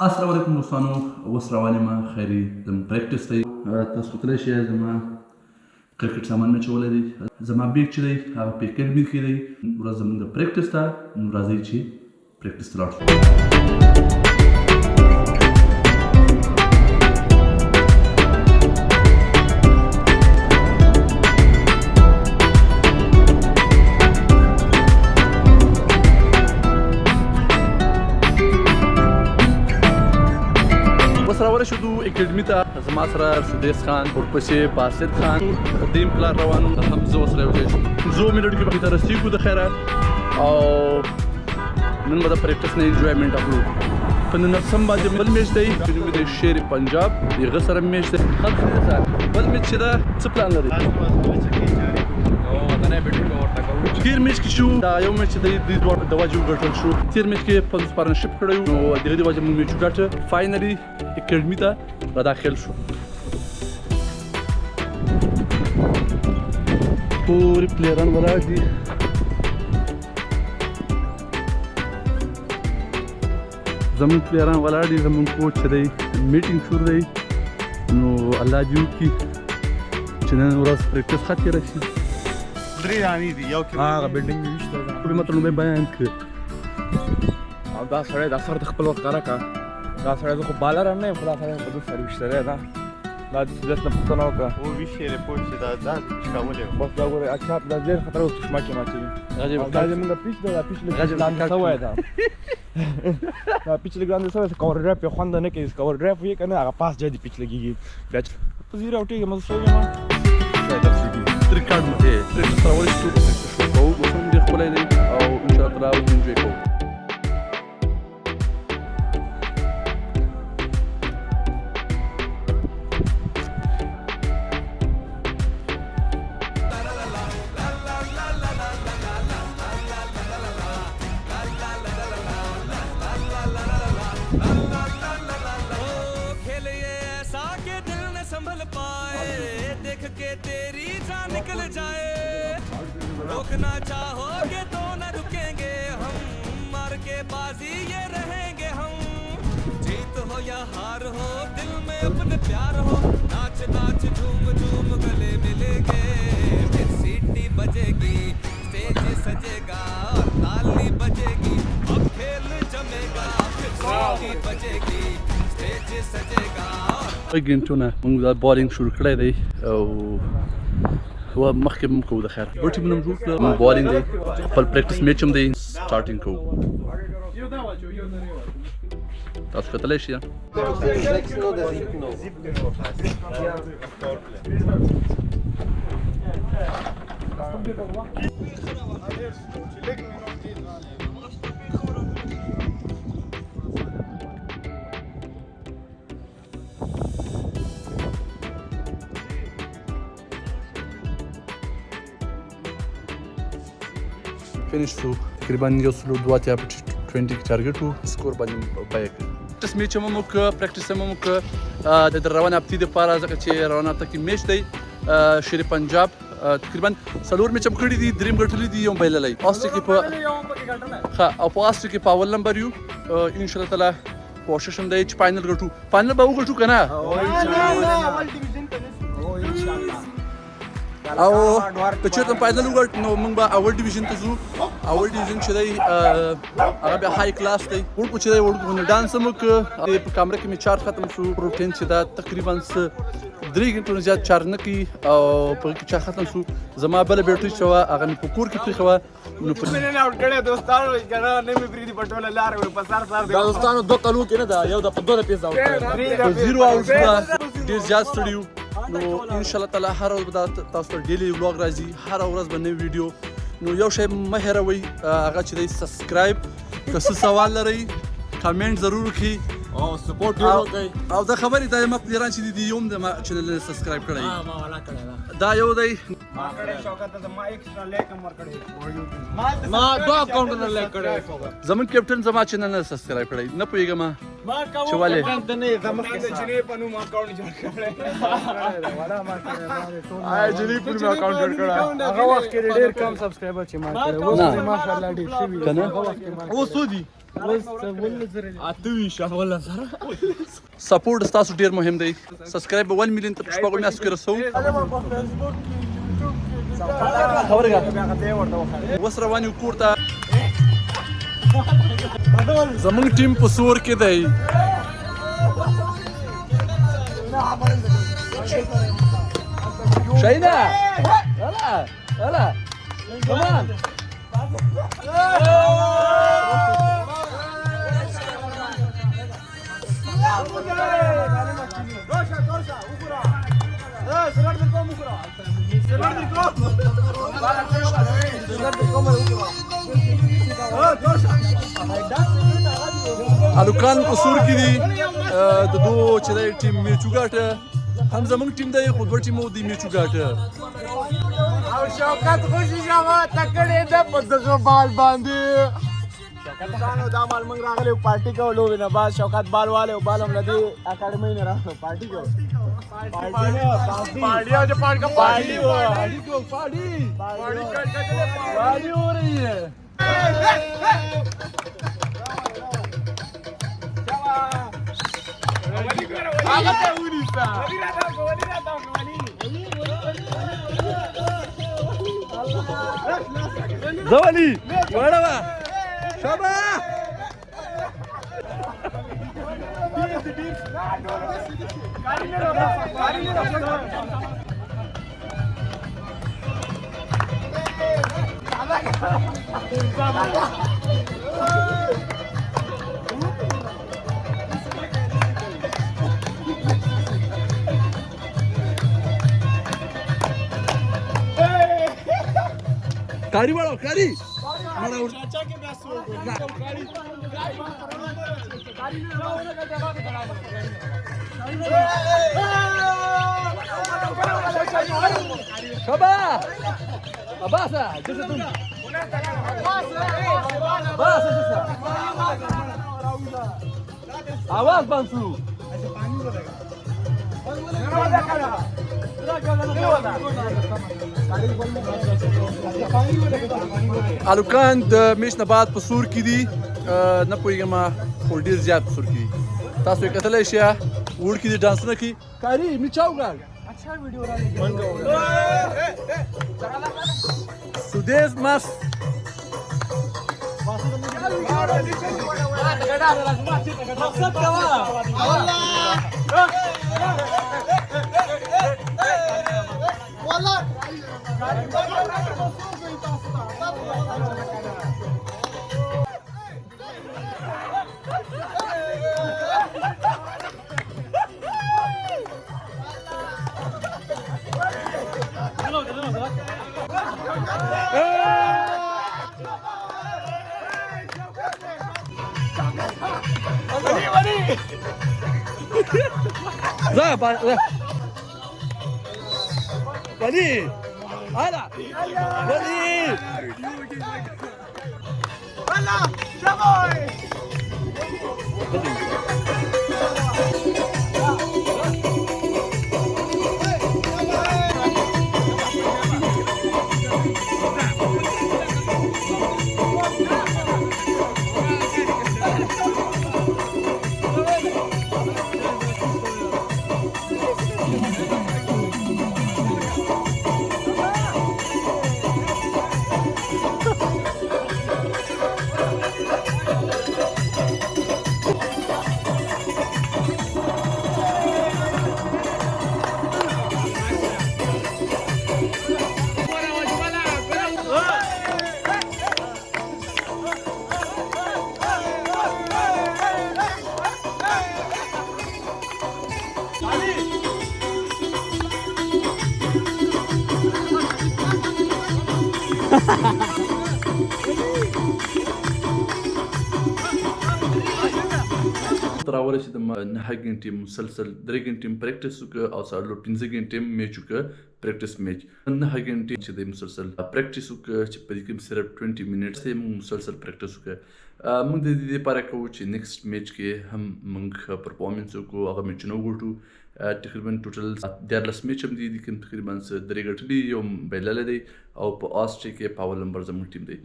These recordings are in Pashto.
السلام علیکم دوستانو، اوس روان یم خیري زموږ پریکټس ته. تاسو کتلی شئ زما کرکټ سامان مې اچولی دی. زما بیګ چې دی هغه په اکیډمي کې دی. ورځ زموږ د پریکټس ته، نو راځئ چې پریکټس ته لاړ شو. راوړی شو اکیډمي ته. زما سره سدیس خان، ورپسې باسط خان، دریم پلار روان هم زه ورسره یو ځای شوم. 2 منټ کې به ته رسېږو د خیره، او نن به د پریکټس نه انجوایمنټ اخلو. په 19 باندې بل میچ دی چې نوم یې دی شیر پنجاب، د هغه سره میچ دی. بل میچ چې ده څه پلان لري؟ تیر میچ کې شو، دا یو میچ دی د دواړو د وجې وګټل شو. تیر میچ کې پنځه پارتنرشپ کړی وو، نو د هغې د وجې موږ میچ وګټه. فاینلي اکیډمي ته را داخل شو. پورې پلیران ولاړ دي. زموږ پلیران ولاړ دي. زموږ کوچ چې دی میټینګ شروع دی، نو الله دې وکړي چې نن ورځ پریکټس ښه تېره شي. درې رانې دي، یو کې هغه بلډینګ مې ویشته ده. ټولې ماته لومړی بیان کړه. او دا سړی دا سر د خپل وخت کاره کا. دا سړی زه خو بالر هم نه یم، خو دا سړی په دوه سر ویشته دی. دا سیدس نه پوښتنه وکړه، وویشتې رپورټ چې دا ځان شکولی بس دا ګورې اچھا دا ډېر خطر اوس چشمه کې ماچوي. او دا زموږ پیچ دی، دا پیچ لږ لاندې سوی ده. دا پیچ لږ لاندې سوی ده. کور ډرایف یې خوند نه کوي. کور ډرایف ویې که نه، هغه پاس جدي پیچ لګېږي. بیا چې په زیره اوټېږم، زه سوی یم. ریکارډ مو دی پریکټس راوړی شو. پریکټس شو کوو، اوس هم ډېر ښکلی دی، او انشاءالله تعالی اوس انجوی کوو. रोकना चाहोगे तो न रुकेंगे हम, मार के बाजी ये रहेंगे हम. जीत हो या हार हो, दिल में अपने प्यार हो, नाच नाच झूम झूम गले मिलेंगे. फिर सीटी बजेगी, स्टेज सजेगा और ताली बजेगी. अब खेल जमेगा, फिर सीटी बजेगी, स्टेज सजेगा. ګینټونه موږ دا بالینګ شروع کړی دی، او مخکې هم کوو. د خیر دوه ټیمونه هم جوړ کړه. موږ بالینګ دی، خپل پریکټس میچ هم دی، سټارټینګ کوو. تاسو کتلی شئ. فینش شو تقریبا 102 په 20 کې ټارګټ وو. سکور باندې بیه کړ. پریکټس میچ هم وکړه، پریکټس هم وکړه د روان هفتې دپاره، ځکه چې روان هفته کې میچ دی شیر پنجاب. تقریبا 4 میچ هم کړي دي، 3 ګټلي دي، یو بایللی. آسټریا کې په او په آسټریا کې په اول نمبر یو. انشاءالله تعالی کوشش هم دی چې فاینل ګټو. فاینل به وګټو که نه، او که چېرته فاینل وګټ نو موږ به اول ډیویژن ته ځو. اول ډیویژن چې دی هغه بیا های کلاس دی. وړکو چې دی وړکو باندې ډانس هم وکړه. په کامره کې مې چارج ختم شو. پروټین چې دا تقریبا 3 ګنټو نه زیات چارج نه کوي، او په هغې کې چارج ختم شو. زما بله بیټري چې وه هغه مې په کور کې پرېښه وه. نو په دوستانو 2 کلو کې نه ده، یو د په 2 پیس په 0 آوټ ډېر زیات ستړي وو. نو انشاءالله تعالی هر ورځ به تاسو ته ډیلی ولاګ راځي، هر ورځ به نوی ویډیو. نو یو شی مه هېروئ، هغه چې دی سبسکرایب. که څه سوال لرئ کمنټ ضرور وکړئ، او سپورټ ډېر وکړئ. او دا خبرې دا زما پلیران چې دي یو هم د ما چینل نه سبسکرایب کړی. دا یو دی. ما ایکسټرا لیک هم ورکړی، ما 2 اکاونټونه لیک کړی. زمون کیپټن زما چینل نه سبسکرایب کړی، نه پوهېږم چې ولې. جنې په نوم اکاونټ جوړ کړی. جنې په نوم اکاونټ جوړ کړی. هغه وخت کې ډېر کم سبسکرایبر چې ما کړی، اوس ماشاءالله ډېر شوي. که نه اوس څو دي؟ سپورټ ستاسو ډیر مهم دی سبسکرایب 1 مليون ته شپږ میاشتې کې رسو خبره وس روان یو کور ته زمونږ ټیم په سور کې دی شاهینه هلا کمان هلوکان په سور کې دي د دوه چې دی ټیم میچ وګاټه هم زمونږ ټیم دی خو دوه ټیمو دی میچ وګاټه او شوکت خوشي شوه تکړې ده په دغه بال باندې شوکتانو دا مال موږ راغلی پارټي کوو لوبې نه بعد شوکت بال والی بال هم له دې اکاډمۍ نه راغلو پارټي کوو پارٹی ہو رہی ہے زوالي وړه شابه کاری والا کاری شباب عباسة جلسة دون عباسة جلسة आवाज बांसू الوکان د میش نه بعد په سور کې دي نه پوهېږم خو ډېر زیات په سور کې دي تاسو یې کتلی شئ وړ کې دي ډانسونه کوي کاري میچا وګاړ سودیز مست لا ولي هلا ولي هلا شباب تر اوله چې د 9 غنټې مسلسل 3 غنټې پریکټیس وکړه او سهار 15 غنټې میچ وکړه پریکټیس میچ 9 غنټې چې د مسلسل پریکټیس وکړه چې په دې کې صرف 20 منټس یې مسلسل پریکټیس وکړه موږ د دې لپاره کوو چې نیکسټ میچ کې هم موږ پرفارمنس وکړو هغه میچونه وګټو تقریبا ټوټل 14 میچ هم دي کوم تقریبا 3 ګټلي یو بایللی دی او په آسټریا کې په اول نمبر زموږ ټیم دی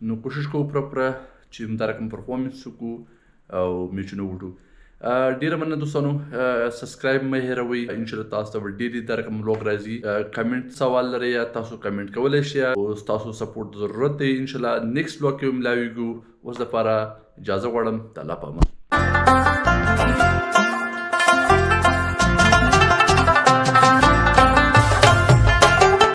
نو کوشش کوو پوره چې همدا رقم پرفارمنس وکړو او میچونه وګټو. ډیره مننه دوستانو، سبسکرایب مه هیروئ. انشاءالله تاسو ته ډېرې دا رقم ولاګ راځي. کمنټ سوال لرئ یا تاسو کمنټ کولی شئ او تاسو سپورټ ضرورت دی. انشاءالله نیکسټ ولاګ کې ملاویږو. اوس لپاره اجازه غواړم. د الله په امان.